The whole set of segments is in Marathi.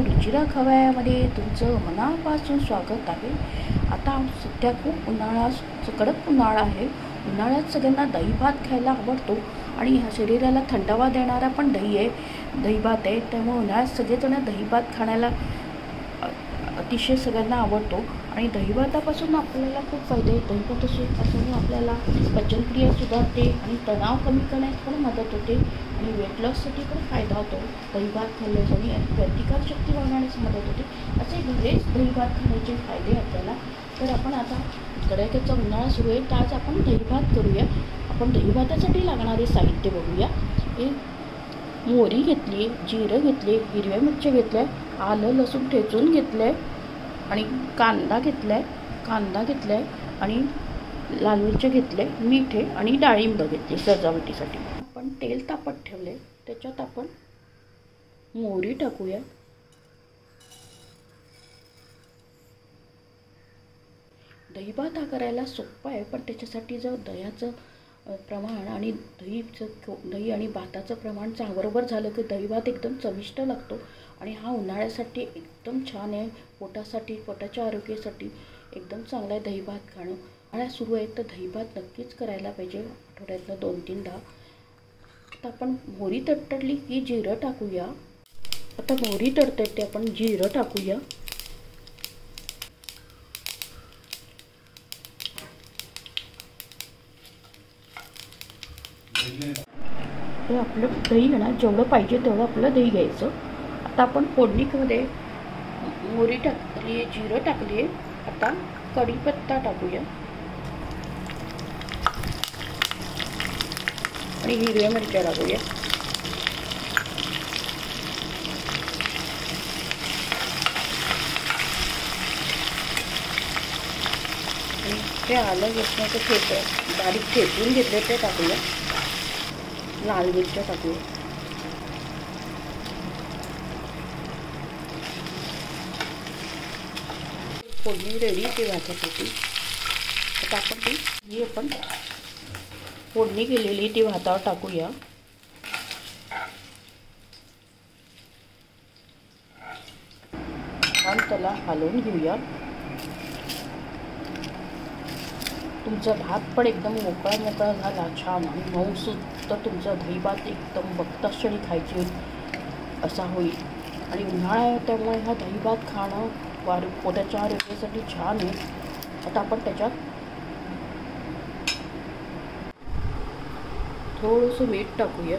रुचिरा खवयामध्ये तुमचं मनापासून स्वागत आहे। आता सध्या खूप उन्हाळा, कडक उन्हाळा आहे। उन्हाळ्यात सगळ्यांना दही भात खायला आवडतो आणि शरीराला थंडावा देणारा पण दही भात आहे। त्यामुळे उन्हाळ्यात सगळेजण दही भात खाण्याला अतिशय सगळ्यांना आवडतो आणि दही भातापासून आपल्याला खूप फायदे आहेत। दही भातापासून आपल्याला पचनक्रिया सुधारते आणि तणाव कमी करण्यास पण मदत होते आणि वेट लॉससाठी पण फायदा होतो। दही भात खाल्ल्याने प्रतिकार शक्ती वाढवण्यास मदत होते। असे बरेच दही भात खाण्याचे फायदे आपल्याला। तर आपण आता कडाक्याचा उन्हाळा सुरू आहे, तर आज आपण दही भात करूया। आपण दही भातासाठी लागणारे साहित्य बघूया। हे मोहरी घेतली, जिरं घेतले, हिरव्या मिरच्या घेतल्या, आलं लसूण ठेचून घेतलंय आणि कांदा घेतलाय आणि लाल मिरच्या घेतले, मीठ आणि डाळिंब घेतली सजावटीसाठी। आपण तेल तापत ठेवले, त्याच्यात आपण मोहरी टाकूया। दही भात हा करायला सोपा आहे, पण त्याच्यासाठी जर दह्याचं प्रमाण आणि दही आणि भाताचं प्रमाण बरोबर झालं की दही भात एकदम चविष्ट लागतो आणि हा उन्हाळ्यासाठी एकदम छान आहे। पोटासाठी, पोटाच्या आरोग्यासाठी एकदम चांगला आहे दही भात खाणं। उन्हाळा सुरू आहे तर दही भात नक्कीच करायला पाहिजे, आठवड्यातनं 2-3दा। आता आपण मोहरी तडतडली की जिरं टाकूया। आता मोहरी तडतडते, आपण जिरं टाकूया। हे आपलं दही ना जेवढं पाहिजे तेवढं आपलं दही घ्यायचं। आता आपण फोडणीमध्ये मोहरी टाकली, जिरं टाकली, आता कढीपत्ता टाकूया आणि हिरव्या मिरच्या टाकूया। आणि ते आलं लसणाचं बारीक ठेचून घेतले ते टाकूया। लाल मिरच्या टाकूया। फोडणी रेडी ते भातासाठी। आता आपण फोडणी केलेली ती भातावर टाकूया। आणि त्याला हलवून घेऊया। तुमचा भात पण एकदम मोकळा झाला, छान आणि मऊसूत, तर तुमचा दही भात एकदम बघताच क्षणी खायची असा होईल। आणि उन्हाळा आहे त्यामुळे हा दही भात खाणं पोटाच्या आरोग्यासाठी छान आहे। आता आपण त्याच्यात थोडंसं मीठ टाकूया।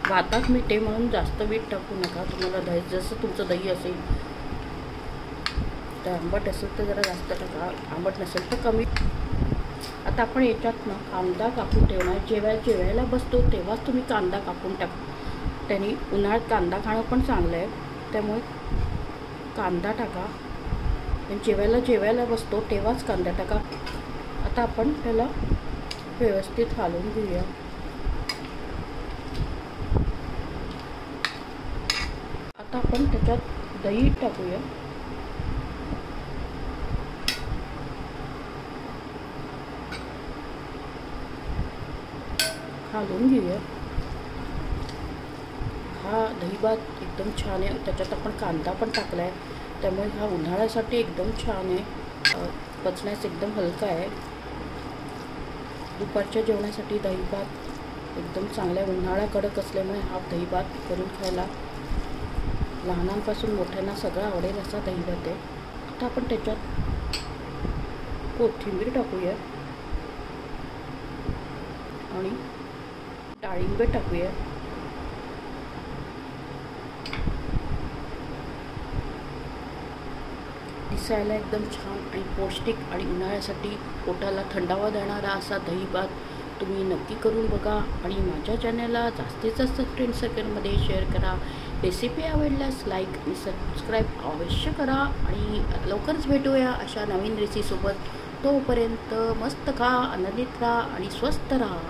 भातात मीठ आहे म्हणून जास्त मीठ टाकू नका। तुम्हाला दही जसं तुमचं दही असेल, तर आंबट असेल तर जरा जास्त टाका, आंबट नसेल तर कमी। आता आपण याच्यात ना कांदा कापून ठेवणार। जेवायला बसतो तेव्हाच तुम्ही कांदा कापून टाका, त्याने उन्हाळ्यात कांदा खाणं पण चांगलं आहे, त्यामुळे कांदा टाका। जेवायला बसतो तेव्हाच कांदा टाका। आता आपण त्याला व्यवस्थित हलवून घेऊया। आता आपण त्याच्यात दही टाकूया। हलवून घेऊया। हा दही भात एकदम छान आहे। त्याच्यात आपण कांदा पण टाकला आहे, त्यामुळे हा उन्हाळ्यासाठी एकदम छान आहे। पचण्यास एकदम हलका आहे। दुपारच्या जेवणासाठी दही भात एकदम चांगला आहे। उन्हाळा कडक असल्यामुळे हा दही भात करून खायला लहानांपासून मोठ्यांना सगळं आवडेल असा दही भात आहे। आता आपण त्याच्यात कोथिंबीर टाकूया आणि डाळिंब टाकूया। दिसायला एकदम छान आणि पौष्टिक आणि उन्हाळ्यासाठी पोटाला थंडावा देणारा असा दही भात तुम्ही नक्की करून बघा आणि माझ्या चॅनलला जास्तीत जास्त फ्रेंड सर्कलमध्ये शेअर करा। रेसिपी आवडल्यास लाईक आणि सबस्क्राईब अवश्य करा आणि लवकरच भेटूया अशा नवीन रेसिपीसोबत। तोपर्यंत मस्त खा, आनंदित राहा आणि स्वस्थ राहा।